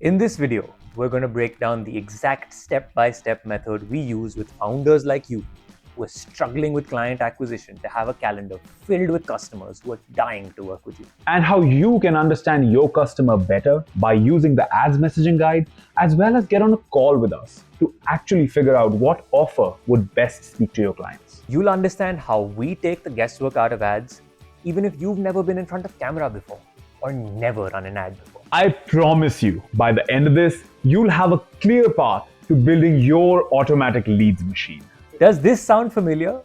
In this video, we're going to break down the exact step-by-step method we use with founders like you who are struggling with client acquisition to have a calendar filled with customers who are dying to work with you. And how you can understand your customer better by using the ads messaging guide, as well as get on a call with us to actually figure out what offer would best speak to your clients. You'll understand how we take the guesswork out of ads, even if you've never been in front of camera before or never run an ad before. I promise you, by the end of this, you'll have a clear path to building your automatic leads machine. Does this sound familiar?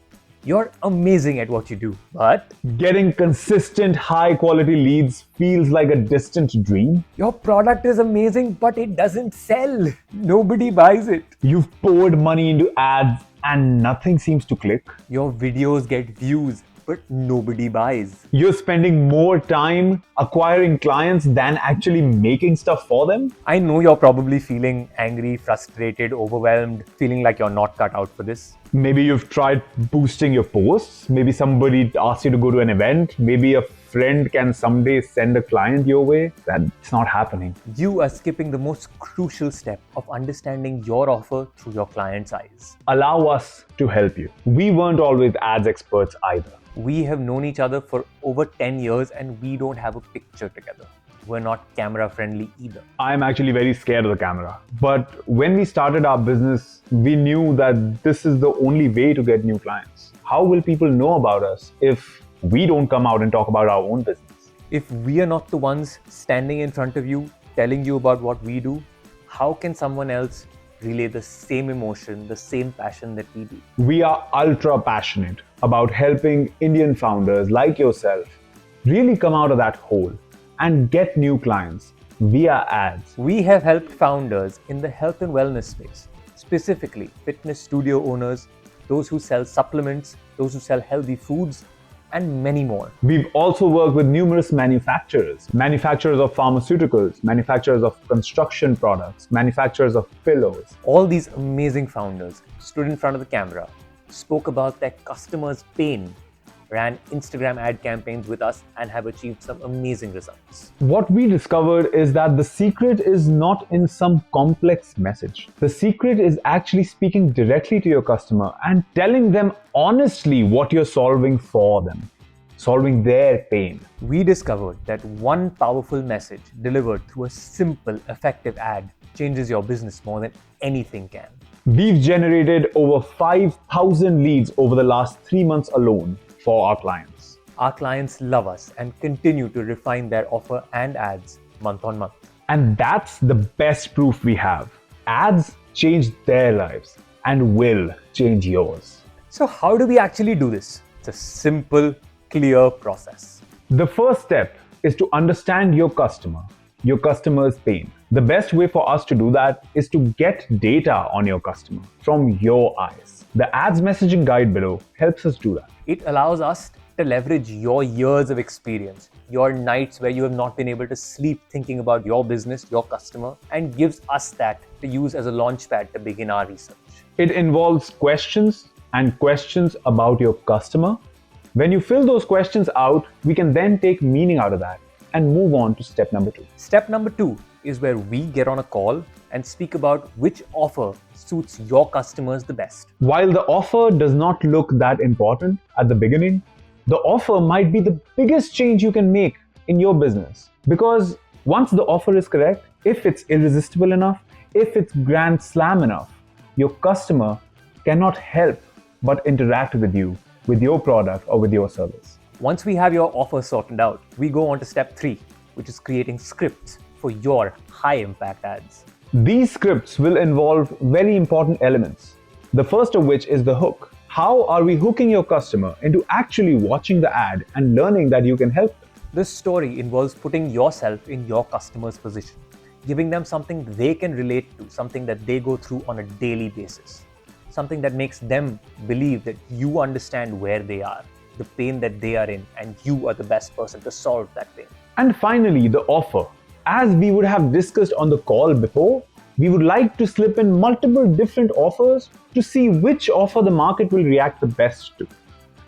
You're amazing at what you do, but Getting consistent, high-quality leads feels like a distant dream. your product is amazing, but it doesn't sell. Nobody buys it. You've poured money into ads and nothing seems to click. Your videos get views, but nobody buys. You're spending more time acquiring clients than actually making stuff for them. I know you're probably feeling angry, frustrated, overwhelmed, feeling like you're not cut out for this. Maybe you've tried boosting your posts. Maybe somebody asked you to go to an event. Maybe a friend can someday send a client your way. That's not happening. You are skipping the most crucial step of understanding your offer through your client's eyes. Allow us to help you. We weren't always ads experts either. We have known each other for over 10 years and we don't have a picture together. We're not camera friendly either. I'm actually very scared of the camera. But when we started our business, we knew that this is the only way to get new clients. How will people know about us if we don't come out and talk about our own business? If we are not the ones standing in front of you, telling you about what we do, how can someone else relay the same emotion, the same passion that we do? We are ultra passionate about helping Indian founders like yourself really come out of that hole and get new clients via ads. We have helped founders in the health and wellness space, specifically fitness studio owners, those who sell supplements, those who sell healthy foods, and many more. We've also worked with numerous manufacturers of pharmaceuticals, manufacturers of construction products, manufacturers of pillows. All these amazing founders stood in front of the camera, spoke about their customers' pain, ran Instagram ad campaigns with us, and have achieved some amazing results. What we discovered is that the secret is not in some complex message. The secret is actually speaking directly to your customer and telling them honestly what you're solving for them, solving their pain. We discovered that one powerful message delivered through a simple, effective ad changes your business more than anything can. We've generated over 5,000 leads over the last 3 months alone for our clients. Our clients love us and continue to refine their offer and ads month on month. And that's the best proof we have. Ads change their lives and will change yours. So how do we actually do this? It's a simple, clear process. The first step is to understand your customer's pain. The best way for us to do that is to get data on your customer from your eyes. The ads messaging guide below helps us do that. It allows us to leverage your years of experience, your nights where you have not been able to sleep thinking about your business, your customer, and gives us that to use as a launchpad to begin our research. It involves questions about your customer. When you fill those questions out, we can then take meaning out of that and move on to step number 2. Step number 2 is where we get on a call and speak about which offer suits your customers the best. While the offer does not look that important at the beginning, the offer might be the biggest change you can make in your business. Because once the offer is correct, if it's irresistible enough, if it's grand slam enough, your customer cannot help but interact with you, with your product or with your service. Once we have your offer sorted out, we go on to step 3, which is creating scripts for your high impact ads. These scripts will involve very important elements. The first of which is the hook. How are we hooking your customer into actually watching the ad and learning that you can help them? This story involves putting yourself in your customer's position, giving them something they can relate to, something that they go through on a daily basis, something that makes them believe that you understand where they are, the pain that they are in, and you are the best person to solve that pain. And finally, the offer. As we would have discussed on the call before, we would like to slip in multiple different offers to see which offer the market will react the best to.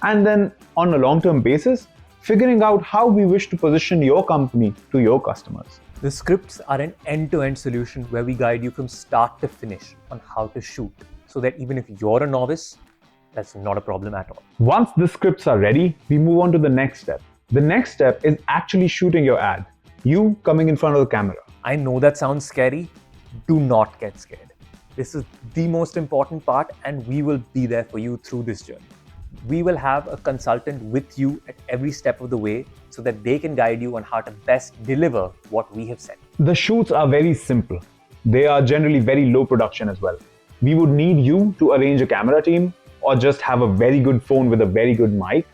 And then on a long-term basis, figuring out how we wish to position your company to your customers. The scripts are an end-to-end solution where we guide you from start to finish on how to shoot, so that even if you're a novice, that's not a problem at all. Once the scripts are ready, we move on to the next step. The next step is actually shooting your ad. You coming in front of the camera. I know that sounds scary. Do not get scared. This is the most important part, and we will be there for you through this journey. We will have a consultant with you at every step of the way so that they can guide you on how to best deliver what we have said. The shoots are very simple. They are generally very low production as well. We would need you to arrange a camera team or just have a very good phone with a very good mic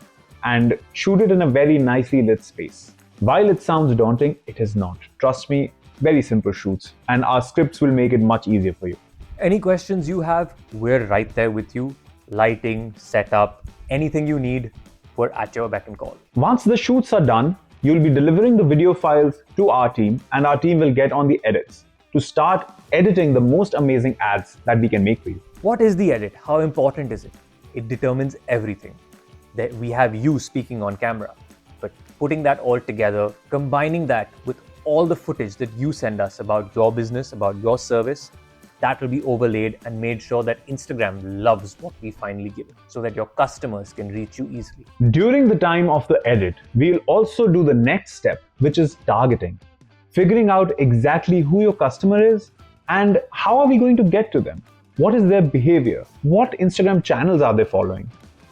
and shoot it in a very nicely lit space. While it sounds daunting, it is not. Trust me, very simple shoots, and our scripts will make it much easier for you. Any questions you have, we're right there with you. Lighting, setup, anything you need, we're at your beck and call. Once the shoots are done, you'll be delivering the video files to our team, and our team will get on the edits to start editing the most amazing ads that we can make for you. What is the edit? How important is it? It determines everything. That we have you speaking on camera, but putting that all together, combining that with all the footage that you send us about your business, about your service, that will be overlaid and made sure that Instagram loves what we finally give it, so that your customers can reach you easily. During the time of the edit, we'll also do the next step, which is targeting. Figuring out exactly who your customer is and how are we going to get to them. What is their behavior? What Instagram channels are they following?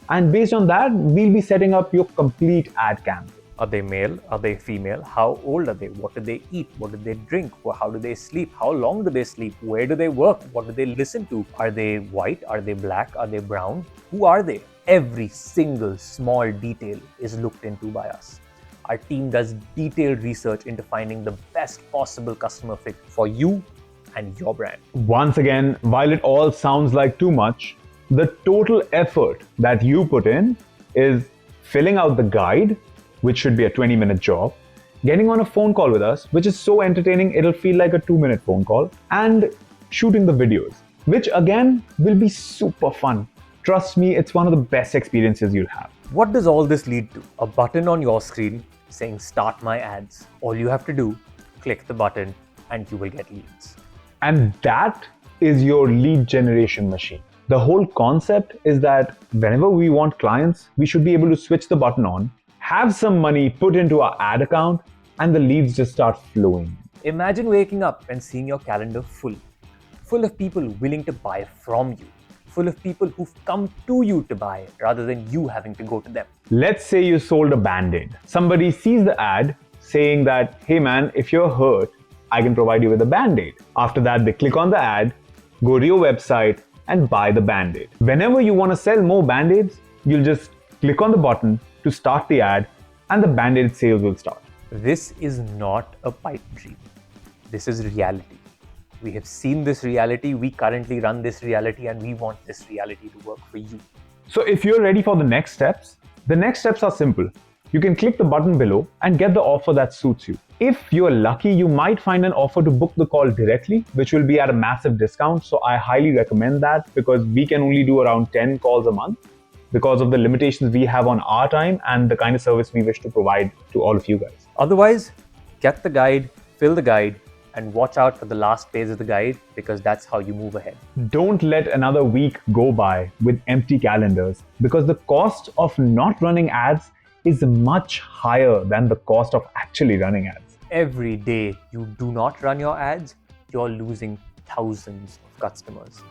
And based on that, we'll be setting up your complete ad campaign. Are they male? Are they female? How old are they? What do they eat? What do they drink? How do they sleep? How long do they sleep? Where do they work? What do they listen to? Are they white? Are they black? Are they brown? Who are they? Every single small detail is looked into by us. Our team does detailed research into finding the best possible customer fit for you and your brand. Once again, while it all sounds like too much, the total effort that you put in is filling out the guide, which should be a 20-minute job, getting on a phone call with us, which is so entertaining it'll feel like a 2-minute phone call, and shooting the videos, which again will be super fun. Trust me, it's one of the best experiences you'll have. What does all this lead to? A button on your screen saying start my ads. All you have to do, click the button and you will get leads. And that is your lead generation machine. The whole concept is that whenever we want clients, we should be able to switch the button on, have some money put into our ad account, and the leads just start flowing. Imagine waking up and seeing your calendar full of people willing to buy from you, full of people who've come to you to buy rather than you having to go to them. Let's say you sold a Band-Aid. Somebody sees the ad saying that, hey man, if you're hurt, I can provide you with a Band-Aid. After that, they click on the ad, go to your website, and buy the Band-Aid. Whenever you want to sell more Band-Aids, you'll just click on the button to start the ad, and the Band-Aid sales will start. This is not a pipe dream. This is reality. We have seen this reality, we currently run this reality, and we want this reality to work for you. So if you're ready for the next steps are simple. You can click the button below and get the offer that suits you. If you're lucky, you might find an offer to book the call directly, which will be at a massive discount. So I highly recommend that, because we can only do around 10 calls a month because of the limitations we have on our time and the kind of service we wish to provide to all of you guys. Otherwise, get the guide, fill the guide, and watch out for the last page of the guide, because that's how you move ahead. Don't let another week go by with empty calendars, because the cost of not running ads is much higher than the cost of actually running ads. Every day you do not run your ads, you're losing thousands of customers.